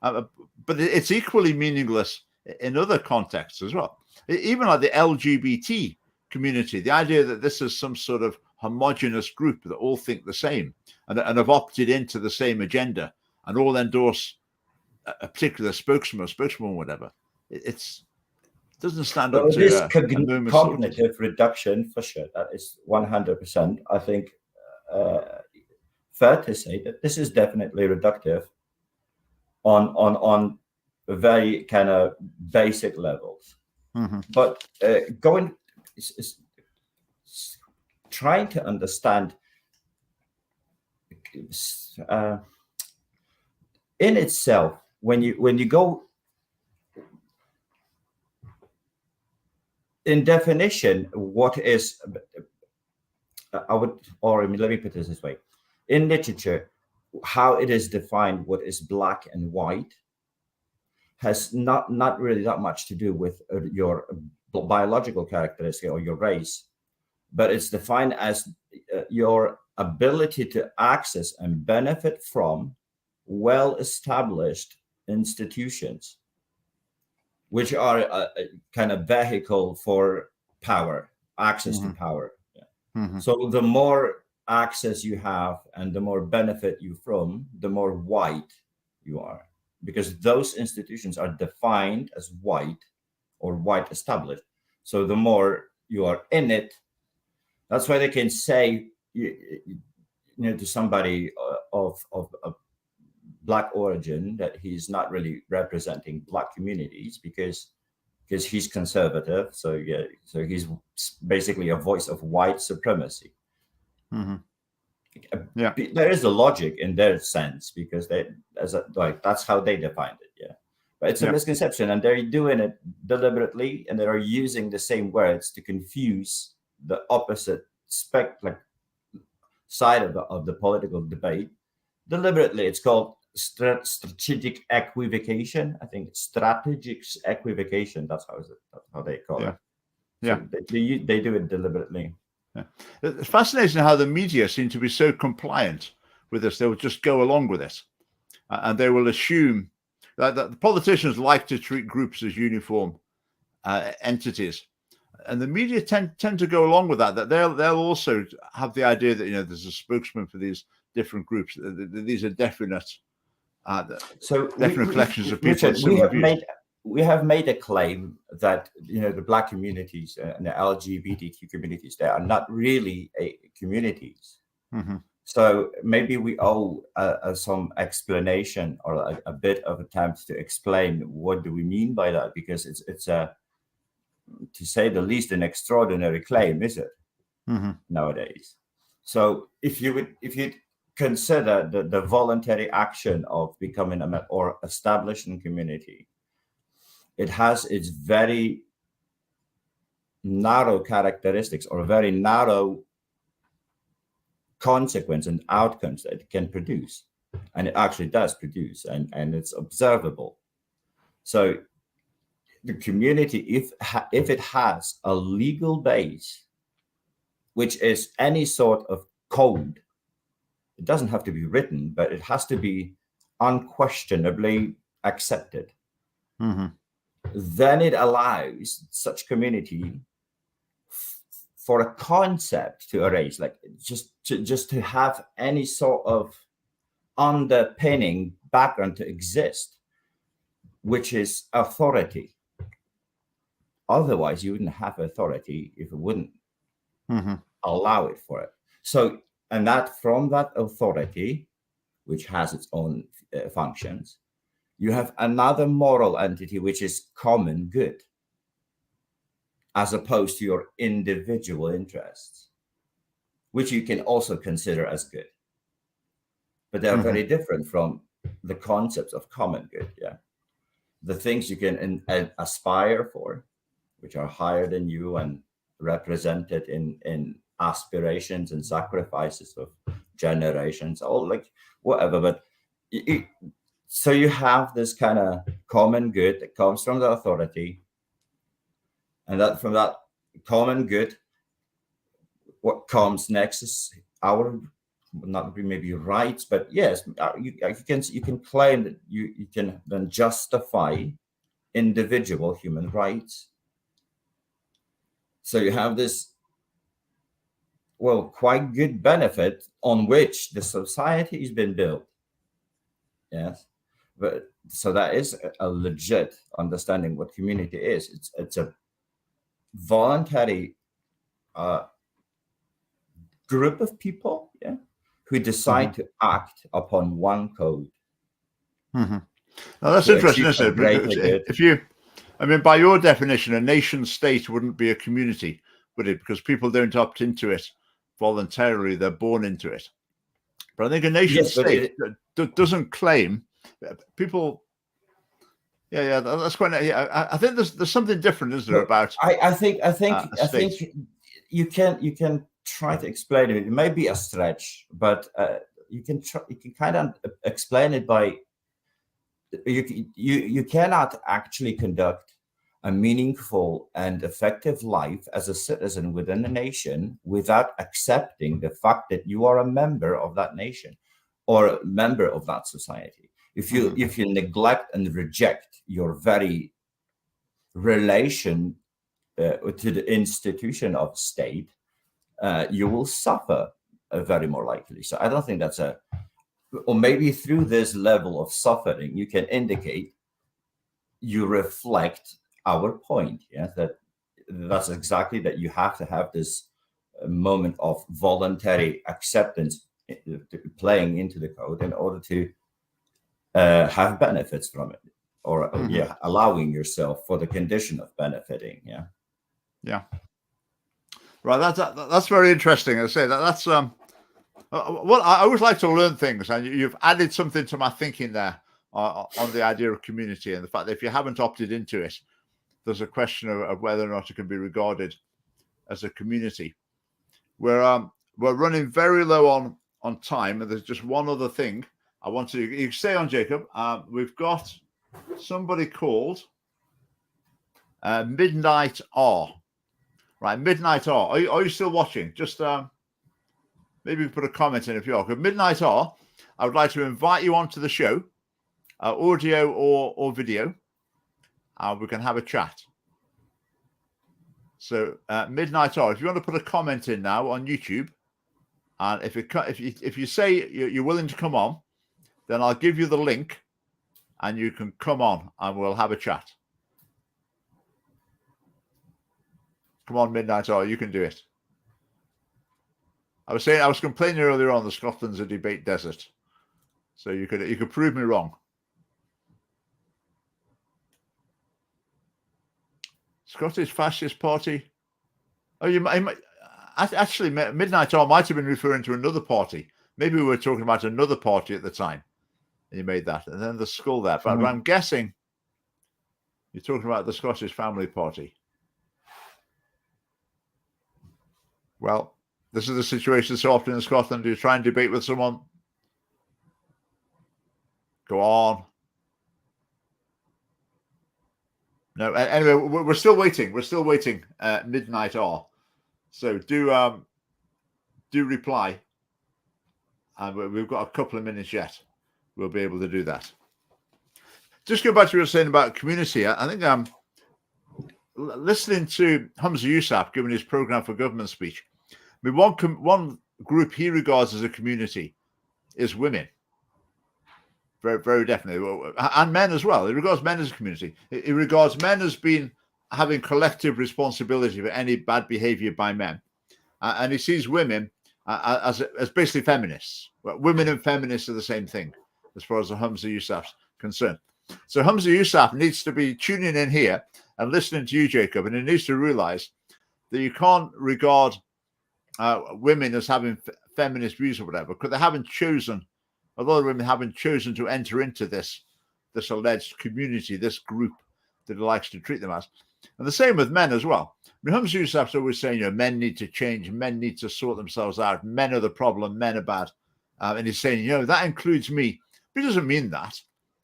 But it's equally meaningless in other contexts as well. Even like the LGBT community, the idea that this is some sort of homogenous group that all think the same and have opted into the same agenda and all endorse a particular spokesman or spokeswoman, whatever. It doesn't stand up to this cognitive reduction for sure. That is 100%. I think fair to say that this is definitely reductive on very kind of basic levels. But trying to understand in itself, when you go in definition, what is, let me put this way. In literature, how it is defined, what is Black and white, has not really that much to do with your biological characteristic or your race, but it's defined as your ability to access and benefit from well-established institutions, which are a kind of vehicle for power, access to power. So the more access you have and the more benefit you from, the more white you are, because those institutions are defined as white or white established. So the more you are in it, that's why they can say to somebody of Black origin that he's not really representing Black communities because he's conservative. So he's basically a voice of white supremacy. There is a logic in their sense because that's how they defined it. But it's a misconception, and they're doing it deliberately, and they are using the same words to confuse the opposite side of the political debate deliberately. It's called strategic equivocation. I think strategic equivocation. That's how they call it. So they do it deliberately. It's fascinating how the media seem to be so compliant with this. They will just go along with it, and they will assume that the politicians like to treat groups as uniform entities, and the media tend to go along with that. That they'll also have the idea that there's a spokesman for these different groups. These are definite collections of people. Richard, we have made a claim that the Black communities and the LGBTQ communities, they are not really communities. So maybe we owe some explanation or a bit of attempt to explain what do we mean by that, because to say the least, an extraordinary claim, is it? Nowadays? So if you consider the voluntary action of becoming or establishing community, it has its very narrow characteristics or very narrow consequence and outcomes that it can produce, and it actually does produce, and it's observable. So the community, if it has a legal base, which is any sort of code, it doesn't have to be written, but it has to be unquestionably accepted. Then it allows such community for a concept to arise, like just to have any sort of underpinning background to exist, which is authority. Otherwise, you wouldn't have authority if it wouldn't allow it for it. So, and that from that authority, which has its own functions, you have another moral entity, which is common good, as opposed to your individual interests, which you can also consider as good. But they're very different from the concepts of common good. Yeah, the things you can aspire for, which are higher than you and represented in aspirations and sacrifices of generations, all like whatever. But so you have this kind of common good that comes from the authority, and that from that common good, what comes next is our, not maybe rights, but yes, you can claim that you can then justify individual human rights. So you have this, well, quite good benefit on which the society has been built. Yes, but so that is a legit understanding what community is. It's a voluntary group of people, yeah, who decide to act upon one code. Now that's interesting, isn't it? If you, I mean, by your definition, a nation state wouldn't be a community, would it? Because people don't opt into it voluntarily; they're born into it. But I think a nation state doesn't claim people. Yeah, that's quite. Yeah, I think there's something different, isn't there? About I think you can try to explain it. It may be a stretch, but you can kind of explain it by you cannot actually conduct a meaningful and effective life as a citizen within a nation without accepting the fact that you are a member of that nation or a member of that society. If you neglect and reject your very relation to the institution of state, you will suffer very more likely. So I don't think that's or maybe through this level of suffering, you can indicate you reflect our point. Yeah, that's exactly that. You have to have this moment of voluntary acceptance playing into the code in order to have benefits from it, or allowing yourself for the condition of benefiting. Yeah. Right, that's very interesting. I say that's well, I always like to learn things, and you've added something to my thinking there on the idea of community and the fact that if you haven't opted into it, there's a question of whether or not it can be regarded as a community. We're running very low on time, and there's just one other thing I want to. You stay on, Jacob. We've got somebody called Midnight R. Right, Midnight R. Are you still watching? Just maybe put a comment in if you are. Midnight R, I would like to invite you onto the show, audio or video, and we can have a chat. So Midnight R, if you want to put a comment in now on YouTube, and if you say you're willing to come on, then I'll give you the link, and you can come on, and we'll have a chat. Come on, Midnight R, you can do it. I was complaining earlier on that Scotland's a debate desert, so you could prove me wrong. Scottish Fascist Party. Oh, you might actually, Midnight Oil might have been referring to another party. Maybe we were talking about another party at the time. And you made that, and then the skull there. But I'm guessing you're talking about the Scottish Family Party. Well, this is the situation so often in Scotland. You try and debate with someone. Go on. No, anyway, we're still waiting. We're still waiting. Midnight hour. So do reply. And we've got a couple of minutes yet. We'll be able to do that. Just go back to what you were saying about community. I think I'm listening to Humza Yousaf giving his programme for government speech. I mean, one group he regards as a community is women. Very, very definitely. And men as well. He regards men as a community. He regards men as having collective responsibility for any bad behaviour by men. And he sees women as basically feminists. Well, women and feminists are the same thing, as far as the Humza Yousaf's concerned. So Humza Yousaf needs to be tuning in here and listening to you, Jacob, and he needs to realise that you can't regard women as having feminist views or whatever, because they haven't chosen. A lot of women haven't chosen to enter into this alleged community, this group that he likes to treat them as. And the same with men as well. I mean, Humza Yousaf's always saying, men need to change, men need to sort themselves out, men are the problem, men are bad. And he's saying, that includes me. But he doesn't mean that.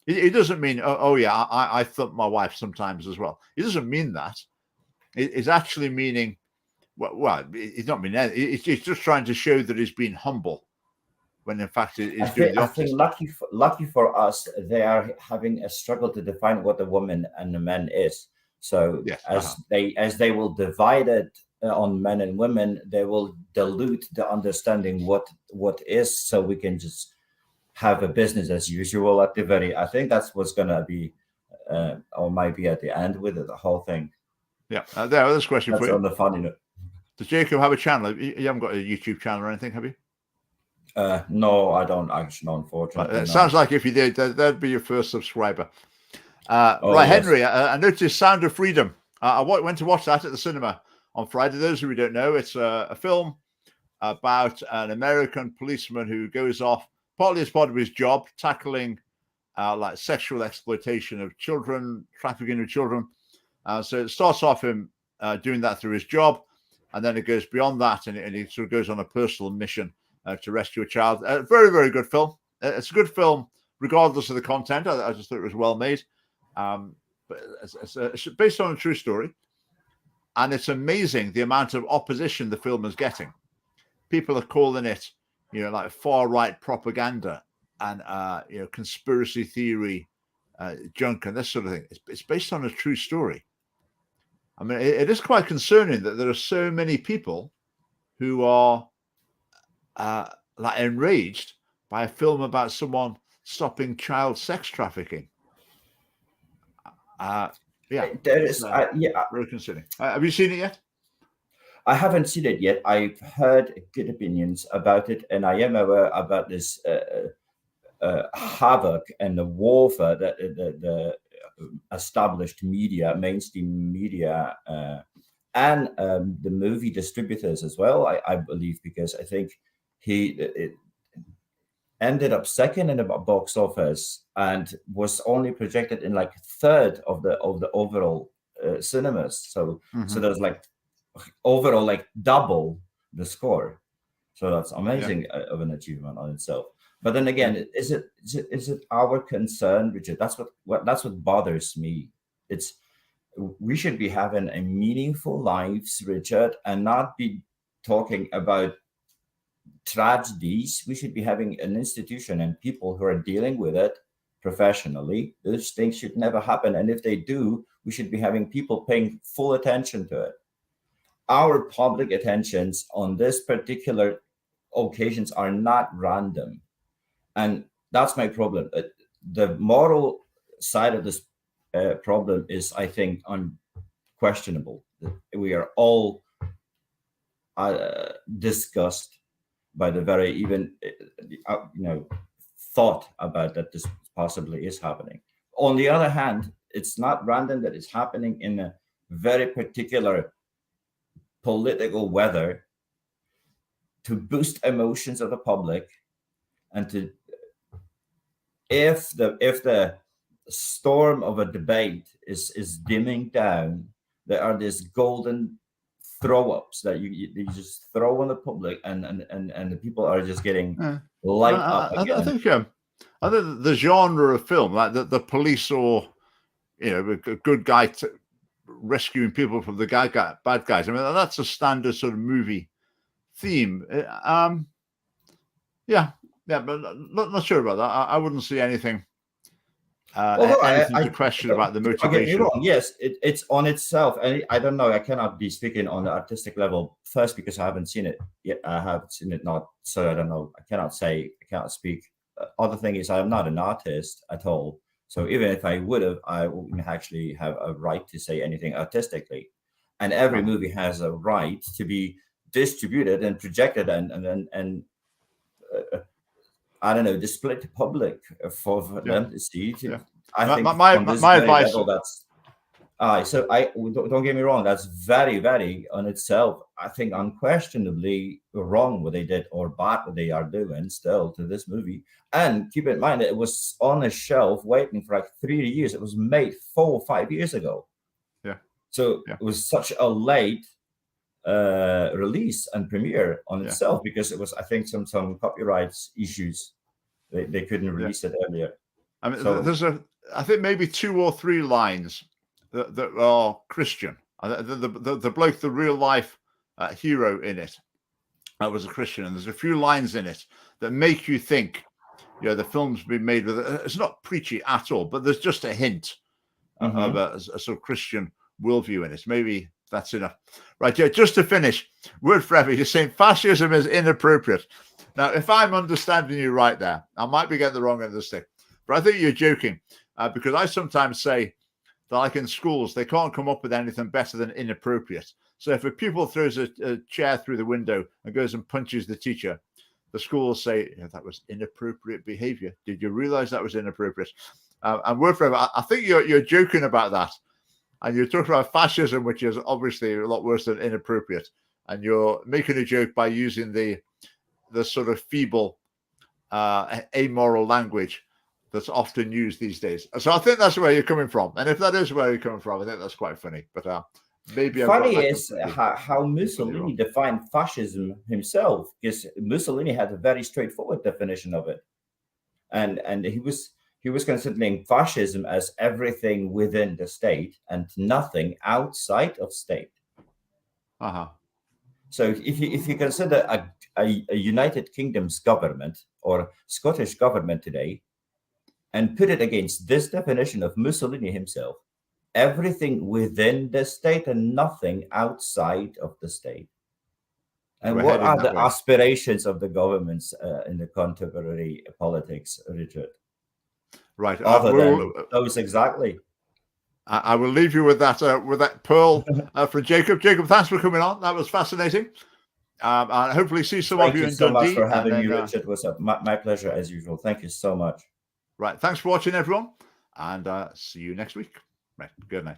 He doesn't mean, I thump my wife sometimes as well. He doesn't mean that. It's actually meaning, well, he's not meaning that. He's just trying to show that he's being humble. When in fact doing the opposite. I think lucky for us, they are having a struggle to define what a woman and a man is. So yes, as they will divide it on men and women, they will dilute the understanding what is, so we can just have a business as usual at the very. I think that's what's going to be, or might be at the end with it, the whole thing. Yeah. There's a question for you. On the funny note. Does Jacob have a channel? You haven't got a YouTube channel or anything, have you? No, I don't actually, unfortunately. It sounds like if you did, that'd be your first subscriber. Right, yes. Henry, I noticed Sound of Freedom. I went to watch that at the cinema on Friday. Those who don't know, it's a film about an American policeman who goes off, partly as part of his job, tackling like sexual exploitation of children, trafficking of children. So it starts off him doing that through his job, and then it goes beyond that, and he sort of goes on a personal mission to rescue a child. Very, very good film. It's a good film, regardless of the content. I just thought it was well made. But it's based on a true story. And it's amazing the amount of opposition the film is getting. People are calling it, like far-right propaganda and, conspiracy theory junk and this sort of thing. It's based on a true story. I mean, it is quite concerning that there are so many people who are like enraged by a film about someone stopping child sex trafficking. There is very concerning. Have you seen it yet? I haven't seen it yet. I've heard good opinions about it, and I am aware about this havoc and the warfare that the established media, mainstream media, and the movie distributors as well. I believe, because I think it ended up second in the box office and was only projected in like third of the overall cinemas. So there's like overall like double the score. So that's amazing of an achievement on itself. But then again, is it our concern, Richard? That's what bothers me. We should be having a meaningful lives, Richard, and not be talking about tragedies. We should be having an institution and people who are dealing with it professionally. Those things should never happen. And if they do, we should be having people paying full attention to it. Our public attentions on this particular occasions are not random. And that's my problem. The moral side of this problem is, I think, unquestionable. We are all disgusted by the very even thought about that this possibly is happening. On the other hand, it's not random that it's happening in a very particular political weather to boost emotions of the public, and to if the storm of a debate is dimming down, there are these golden throw-ups that you just throw on the public, and the people are just getting light up again. I think the genre of film, like the police, or a good guy rescuing people from the bad guys. I mean, that's a standard sort of movie theme. But not sure about that. I wouldn't see anything. Anything to question about the motivation. Don't get me wrong. Yes, it's on itself, and I don't know. I cannot be speaking on the artistic level first because I haven't seen it yet. I haven't seen it not, so I don't know. I cannot speak. Other thing is, I'm not an artist at all. So even if I would have, I wouldn't actually have a right to say anything artistically. And every movie has a right to be distributed and projected and I don't know, displayed to public for them to see. I think my advice. So don't get me wrong. That's very, very on itself, I think, unquestionably wrong what they did, or bad what they are doing still to this movie. And keep in mind, it was on a shelf waiting for like 3 years. It was made 4 or 5 years ago. Yeah. So it was such a late release and premiere on itself, because it was, I think, some copyright issues. They couldn't release it earlier. I mean, there's I think maybe 2 or 3 lines that are Christian. The bloke, the real life hero in it, that was a Christian, and there's a few lines in it that make you think, the film's been made with it. It's not preachy at all, but there's just a hint of a sort of Christian worldview in it. Maybe that's enough. Right, just to finish, word for every, you're saying fascism is inappropriate. Now, if I'm understanding you right there, I might be getting the wrong end of the stick, but I think you're joking, because I sometimes say that, like in schools, they can't come up with anything better than inappropriate. So if a pupil throws a chair through the window and goes and punches the teacher, the school will say, that was inappropriate behavior. Did you realize that was inappropriate? And word for every, I think you're joking about that. And you're talking about fascism, which is obviously a lot worse than inappropriate. And you're making a joke by using the sort of feeble, amoral language that's often used these days. So I think that's where you're coming from. And if that is where you're coming from, I think that's quite funny. But maybe funny is how Mussolini defined fascism himself, because Mussolini had a very straightforward definition of it, and he was considering fascism as everything within the state and nothing outside of state. So if you consider a United Kingdom's government or Scottish government today, and put it against this definition of Mussolini himself, everything within the state and nothing outside of the state. And what are the aspirations of the governments in the contemporary politics, Richard? Right. Other than those exactly. I will leave you with that pearl from Jacob. Jacob, thanks for coming on. That was fascinating. And hopefully see some of you in Dundee. Thank you so much for having me, Richard. It was my pleasure as usual. Thank you so much. Right. Thanks for watching, everyone. And see you next week. Right. Good night.